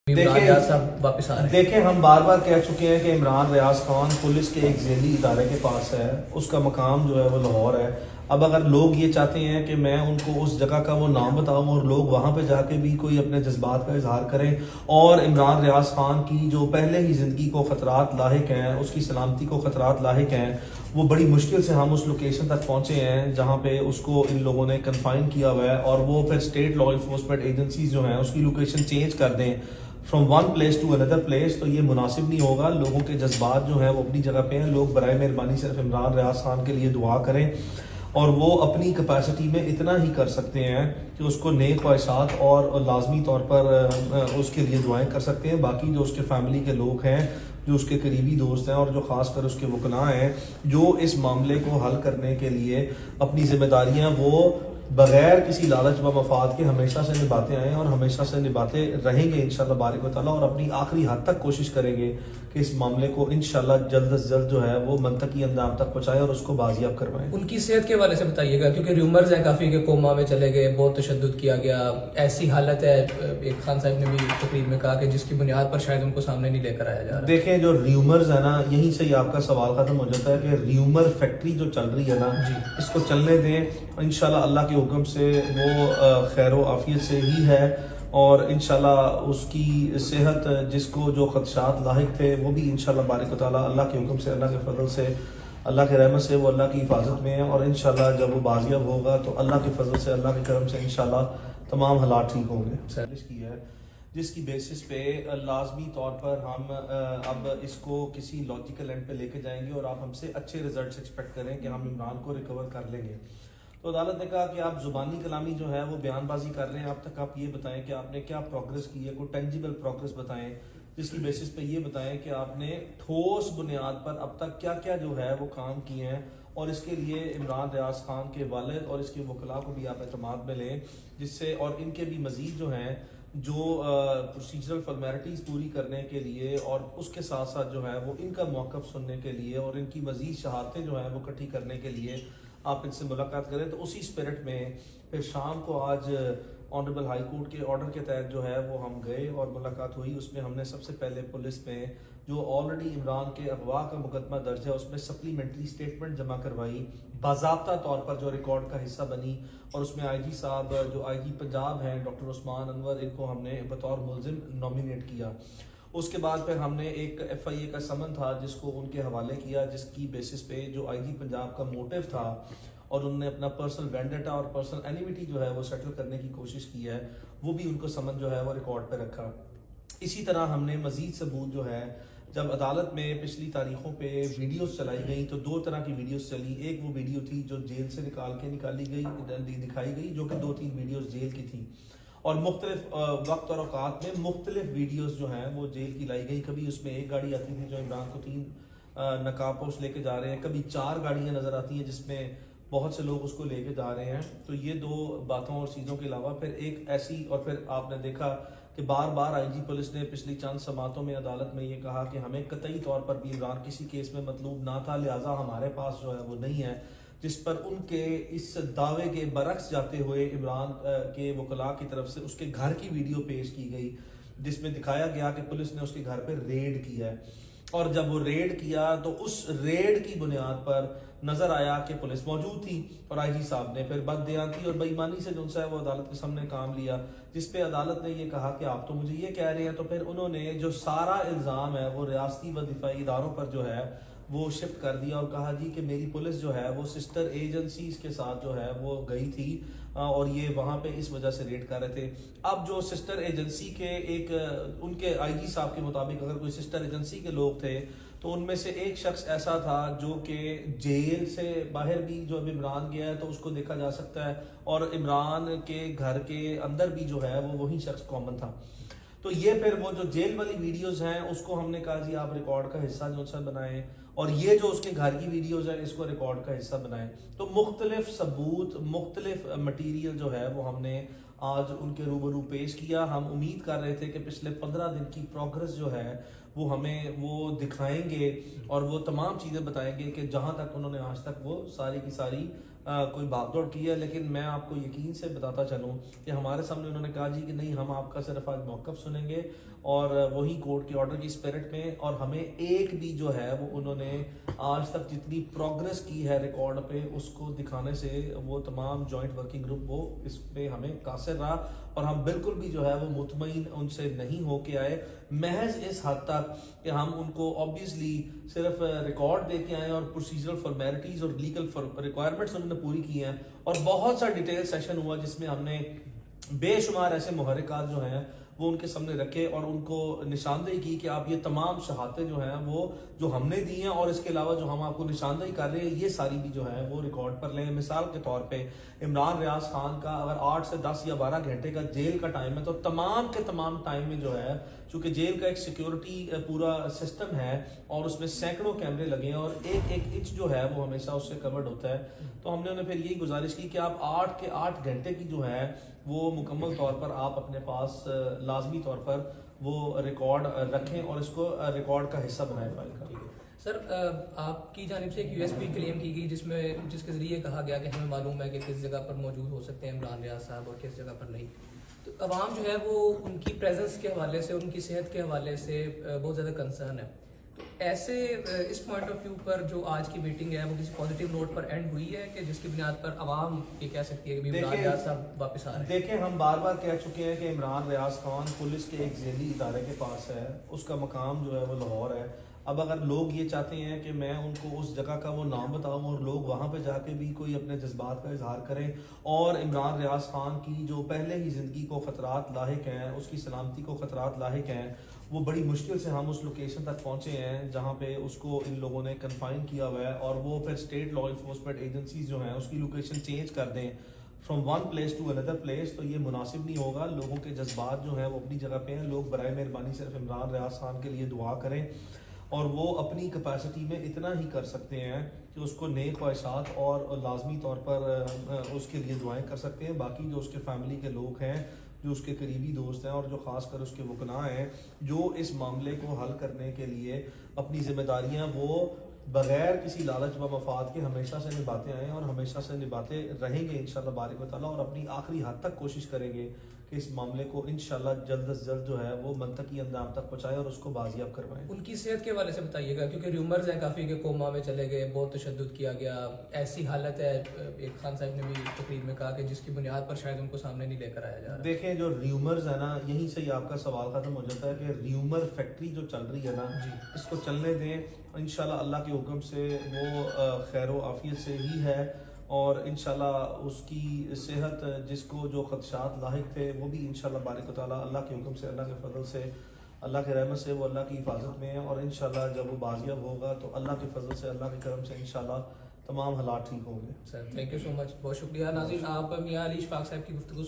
वापस आ रहे हैं। देखें, हम बार बार कह चुके हैं कि इमरान रियाज खान पुलिस के एक ज़ेली इदारे के पास है, उसका मकाम जो है वो लाहौर है। अब अगर लोग ये चाहते हैं कि मैं उनको उस जगह का वो नाम बताऊं और लोग वहां पे जाके भी कोई अपने जज्बात का इजहार करें और इमरान रियाज खान की जो पहले ही ज़िंदगी को ख़तरात लाहिक हैं, उसकी सलामती को ख़तरात लाहिक हैं, वो बड़ी मुश्किल से हम उस लोकेशन तक पहुंचे हैं जहां पे उसको इन लोगों ने कन्फाइन किया हुआ है, और वो फिर स्टेट लॉ इन्फोर्समेंट एजेंसीज जो हैं उसकी लोकेशन चेंज कर दें from one place to another place, तो ये मुनासिब नहीं होगा। लोगों के जज्बात जो हैं वो अपनी जगह पे हैं। लोग बराए मेहरबानी सिर्फ इमरान रियाज खान के लिए दुआ करें, और वो अपनी कैपेसिटी में इतना ही कर सकते हैं कि उसको नेक ख्वाहिशात और लाजमी तौर पर उसके लिए दुआएं कर सकते हैं। बाकी जो उसके फैमिली के लोग हैं, जो उसके करीबी दोस्त हैं और जो खासकर उसके वकला हैं, जो इस मामले को हल करने के लिए अपनी जिम्मेदारियां वो बगैर किसी लालच व मफाद के हमेशा से निभाते आए हैं और हमेशा से निभाते रहेंगे इंशाल्लाह बारिक व तआला, और अपनी आखिरी हद तक कोशिश करेंगे कि इस मामले को इंशाल्लाह जल्द से जल्द जो है वो मंतकी अंजाम तक पहुंचाएं और उसको बाजियाब करवाएं। उनकी सेहत के हवाले से बताइएगा, क्योंकि र्यूमर्स हैं काफी कि कोमा में चले गए, बहुत तशद्दुद किया गया, ऐसी हालत है। एक खान साहब ने भी तकरीर में कहा कि जिसकी बुनियाद पर शायद उनको सामने नहीं लेकर आया जा रहा। देखें, जो र्यूमर्स है ना, यहीं से ही आपका सवाल खत्म हो जाता है कि र्यूमर फैक्ट्री जो चल रही है ना, इसको चलने दें। इंशाल्लाह अल्लाह के हुक्म से वो खैर व आफियत से ही है, और इंशाल्लाह उसकी सेहत जिसको जो खदशात लाहिक थे वो भी इंशाल्लाह बारिक व तआला अल्लाह के हुक्म से, अल्लाह के फजल से, अल्लाह के रहमत से वो अल्लाह की हिफाजत में है। और इंशाल्लाह जब वो बाजियाब होगा तो अल्लाह के फजल से, अल्लाह के करम से इंशाल्लाह तमाम हालात ठीक होंगे। की है जिसकी बेसिस पे लाजमी तौर पर हम अब इसको किसी लॉजिकल एंड पे लेके जाएंगे और आप हमसे अच्छे रिजल्ट्स एक्सपेक्ट करें कि हम इमरान को रिकवर कर लेंगे। तो अदालत ने कहा कि आप जुबानी कलामी जो है वो बयानबाजी कर रहे हैं, अब तक आप ये बताएं कि आपने क्या प्रोग्रेस की है, कोई टेंजिबल प्रोग्रेस बताएं, जिसकी बेसिस पे ये बताएं कि आपने ठोस बुनियाद पर अब तक क्या क्या जो है वो काम किए हैं, और इसके लिए इमरान रियाज खान के वालिद और इसके वकला को भी आप एतमाद में लें, जिससे और इनके भी मजीद जो हैं जो प्रोसीजरल फॉर्मेलिटीज़ पूरी करने के लिए और उसके साथ साथ जो है वो इनका मौक़िफ़ सुनने के लिए और इनकी मज़ीद शहादतें जो हैं वो इकट्ठी करने के लिए आप इनसे मुलाकात करें। तो उसी स्पिरिट में फिर शाम को आज ऑनरेबल हाई कोर्ट के ऑर्डर के तहत जो है वो हम गए और मुलाकात हुई। उसमें हमने सबसे पहले पुलिस में जो ऑलरेडी इमरान के अगवा का मुकदमा दर्ज है उसमें सप्लीमेंट्री स्टेटमेंट जमा करवाई, बाज़ाब्ता तौर पर जो रिकॉर्ड का हिस्सा बनी, और उसमें आईजी साहब जो आईजी पंजाब हैं डॉक्टर उस्मान अनवर, इनको हमने बतौर मुलजिम नॉमिनेट किया। उसके बाद फिर हमने एक FIA का समन था जिसको उनके हवाले किया, जिसकी बेसिस पे जो आईजी पंजाब का मोटिव था और उन्होंने अपना पर्सनल वेंडेटा और पर्सनल एनिमिटी जो है वो सेटल करने की कोशिश की है, वो भी उनको समन जो है वो रिकॉर्ड पे रखा। इसी तरह हमने मजीद सबूत जो है, जब अदालत में पिछली तारीखों पे वीडियोस चलाई गई तो दो तरह की वीडियोस चली। एक वो वीडियो थी जो जेल से निकाली गई दिखाई गई, जो कि 2-3 वीडियोस जेल की थी, और मुख्तलिफ वक्त और औकात में मुख्तलिफ वीडियोस जो हैं वो जेल की लाई गई। कभी उसमें एक गाड़ी आती थी जो इमरान को 3 नकाबपोश लेके जा रहे हैं, कभी 4 गाड़ियां नजर आती हैं जिसमें बहुत से लोग उसको लेके जा रहे हैं। तो ये 2 बातों और चीज़ों के अलावा फिर एक ऐसी, और फिर आपने देखा कि बार बार आईजी पुलिस ने पिछली चंद समातों में अदालत में ये कहा कि हमें कतई तौर पर भी इमरान किसी केस में मतलूब ना था, लिहाजा हमारे पास जो है वो नहीं है, जिस पर उनके इस दावे के बरक्स जाते हुए इमरान के वकला की तरफ से उसके घर की वीडियो पेश की गई, जिसमें दिखाया गया कि पुलिस ने उसके घर पर रेड किया है। और जब वो रेड किया तो उस रेड की बुनियाद पर नजर आया कि पुलिस मौजूद थी, और आईजी साहब ने फिर बददियानती और बेईमानी से जो है वो अदालत के सामने काम लिया, जिसपे अदालत ने ये कहा कि आप तो मुझे ये कह रहे हैं। तो फिर उन्होंने जो सारा इल्ज़ाम है वो रियासती व दिफाई इदारों पर जो है वो शिफ्ट कर दिया, और कहा जी कि मेरी पुलिस जो है वो सिस्टर एजेंसीज के साथ जो है वो गई थी और ये वहाँ पे इस वजह से रेड कर रहे थे। अब जो सिस्टर एजेंसी के एक उनके आईजी साहब के मुताबिक अगर कोई सिस्टर एजेंसी के लोग थे तो उनमें से एक शख्स ऐसा था जो कि जेल से बाहर भी जो अब इमरान गया है तो उसको देखा जा सकता है, और इमरान के घर के अंदर भी जो है वो वही शख्स कॉमन था। तो ये फिर वो जो जेल वाली वीडियोस हैं उसको हमने कहा जी आप रिकॉर्ड का हिस्सा जो सा बनाएं, और ये जो उसके घर की वीडियोस है इसको रिकॉर्ड का हिस्सा बनाएं। तो मुख्तलिफ सबूत, मुख्तलिफ मटीरियल जो है वो हमने आज उनके रूबरू पेश किया। हम उम्मीद कर रहे थे कि पिछले 15 दिन की प्रोग्रेस जो है वो हमें वो दिखाएंगे और वो तमाम चीज़ें बताएंगे कि जहाँ तक उन्होंने आज तक वो सारी की सारी कोई भागदौड़ की है, लेकिन मैं आपको यकीन से बताता चलूं कि हमारे सामने उन्होंने कहा जी कि नहीं, हम आपका सिर्फ आज मौक़िफ़ सुनेंगे और वही कोर्ट के ऑर्डर की स्पिरिट में, और हमें एक भी जो है वो उन्होंने आज तक जितनी प्रोग्रेस की है रिकॉर्ड पे उसको दिखाने से वो तमाम जॉइंट वर्किंग ग्रुप वो इसमें हमें कासिर रहा, और हम बिल्कुल भी जो है वो मुतमईन उनसे नहीं होके आए, महज इस हद तक कि हम उनको ऑब्वियसली सिर्फ रिकॉर्ड देके आए और प्रोसीजरल फॉर्मेलिटीज और लीगल रिक्वायरमेंट्स उन्होंने पूरी की हैं, और बहुत सा डिटेल सेशन हुआ जिसमें हमने बेशुमार ऐसे मुहर्रिकात जो हैं वो उनके सामने रखे और उनको निशानदेही की कि आप ये तमाम शहादतें जो हैं वो जो हमने दी हैं और इसके अलावा जो हम आपको निशानदेही कर रहे हैं ये सारी भी जो है वो रिकॉर्ड पर लें। मिसाल के तौर पे इमरान रियाज खान का अगर 8 से 10 या 12 घंटे का जेल का टाइम है तो तमाम के तमाम टाइम में जो है, चूंकि जेल का एक सिक्योरिटी पूरा सिस्टम है और उसमें सैकड़ों कैमरे लगे हैं और एक एक इंच जो है वो हमेशा उससे कवर्ड होता है, तो हमने उन्हें फिर यही गुजारिश की कि आप 8 के 8 घंटे की जो है वो मुकम्मल तौर पर आप अपने पास लाजमी तौर पर वो रिकॉर्ड रखें और इसको रिकॉर्ड का हिस्सा बनाए फाइल का। सर, आपकी जानिब से एक यूएसपी क्लेम की गई जिसके जरिए कहा गया कि हमें मालूम है कि किस जगह पर मौजूद हो सकते हैं इमरान रियाज साहब और किस जगह पर नहीं, तो अवाम जो है वो उनकी प्रेजेंस के हवाले से, उनकी सेहत के हवाले से बहुत ज़्यादा कंसर्न है। तो ऐसे इस पॉइंट ऑफ व्यू पर जो आज की मीटिंग है वो किसी पॉजिटिव नोट पर एंड हुई है कि जिसकी बुनियाद पर अवाम ये कह सकती है कि इमरान रियाज साहब वापस आ रहे हैं? देखिए, हम बार बार कह चुके हैं कि इमरान रियाज खान पुलिस के एक ज़ेली इदारे के पास है, उसका मकाम जो है वो लाहौर है। अब अगर लोग ये चाहते हैं कि मैं उनको उस जगह का वो नाम बताऊं और लोग वहां पे जाके भी कोई अपने जज्बात का इजहार करें और इमरान रियाज खान की जो पहले ही ज़िंदगी को ख़तरात लाहिक हैं, उसकी सलामती को ख़तरात लाहिक हैं, वो बड़ी मुश्किल से हम उस लोकेशन तक पहुंचे हैं जहां पे उसको इन लोगों ने कन्फाइन किया हुआ है, और वो फिर स्टेट लॉ इन्फोर्समेंट एजेंसीज जो हैं उसकी लोकेशन चेंज कर दें from one place to another place, तो ये मुनासिब नहीं होगा। लोगों के जज्बात जो हैं वो अपनी जगह पे हैं। लोग बराए मेहरबानी सिर्फ इमरान रियाज खान के लिए दुआ करें और वो अपनी कैपेसिटी में इतना ही कर सकते हैं कि उसको नेक ख्वाहिशात और लाजमी तौर पर उसके लिए दुआएं कर सकते हैं। बाकी जो उसके फैमिली के लोग हैं, जो उसके करीबी दोस्त हैं और जो ख़ासकर उसके वकला हैं, जो इस मामले को हल करने के लिए अपनी जिम्मेदारियां वो बगैर किसी लालच व मफाद के हमेशा से निभाते आए और हमेशा से निभाते रहेंगे इंशाल्लाह बारिक व तआला, और अपनी आखिरी हद तक कोशिश करेंगे कि इस मामले को इंशाल्लाह जल्द से जल्द जो है वो मंतकी अंजाम तक पहुंचाएं और उसको बाजियाब करवाएं। उनकी सेहत के हवाले से बताइएगा, क्योंकि र्यूमर्स हैं काफ़ी कि कोमा में चले गए, बहुत तशद्दुद किया गया, ऐसी हालत है, एक खान साहब ने भी तकरीर में कहा कि जिसकी बुनियाद पर शायद उनको सामने नहीं लेकर आया जा रहा। देखें, जो र्यूमर्स है ना, यहीं से ही आपका सवाल खत्म हो जाता है कि र्यूमर फैक्ट्री जो चल रही है ना, इसको चलने दें। इंशाल्लाह अल्लाह के हुक्म से वो खैर आफियत से ही है और इंशाल्लाह उसकी सेहत जिसको जो खदशात लाहिक थे वो भी इंशाल्लाह बारिक तआला अल्लाह के हुक्म से, अल्लाह के फजल से, अल्लाह के रहमत से वो अल्लाह की हिफाजत में है, और इंशाल्लाह जब वो बाजियाब होगा तो अल्लाह के फजल से, अल्लाह के करम से इंशाल्लाह तमाम हालात ठीक होंगे। Sir, thank you so much, बहुत शुक्रिया। नाज़रीन, आप मियां अली इशफाक साहब की गुफ्तगू